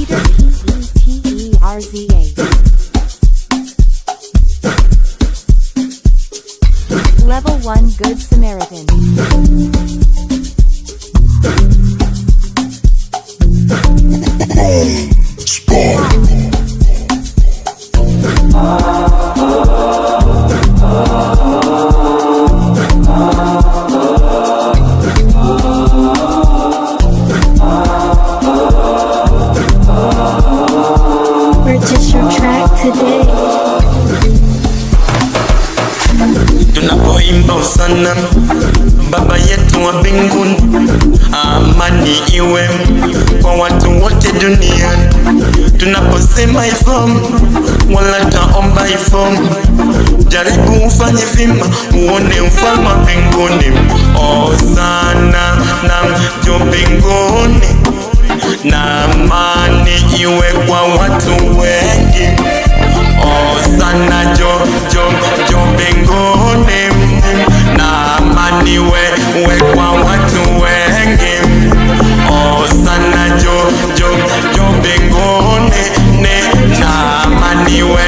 Peter Peterza. Level 1 Good Samaritan. Purchase your track today. Tunapoimba usana Baba yetu wa mbinguni, amani iwe kwa watu wote duniani. Tunaposema hivyo wala taomba hivyo, jaribu ufanye vima uone ufalme wa mbinguni. Osana na jo mbinguni, na amani iwe kwa watu wengi. Osana jo mbinguni, na amani we kwa watu wengi. Osana jo mbinguni, na amani we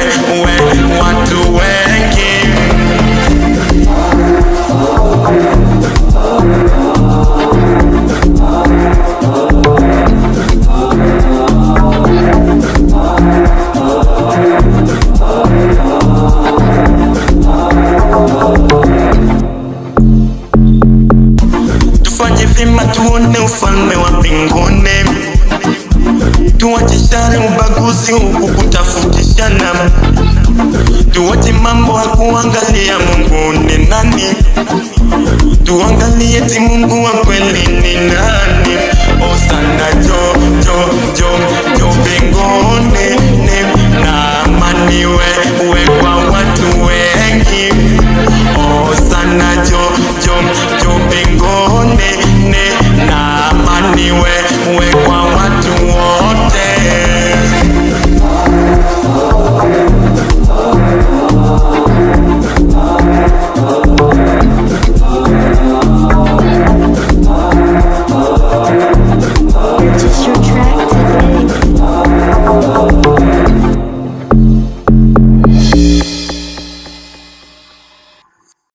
watu wengi. Tufanye vima tuone ufalme wa mbinguni, tuwachishane ubaguzi huku kutafutishana, tuwache mambo ya kuangalia Mungu ni nani, tuangalie ti Mungu wa kweli ni nani. Osana jo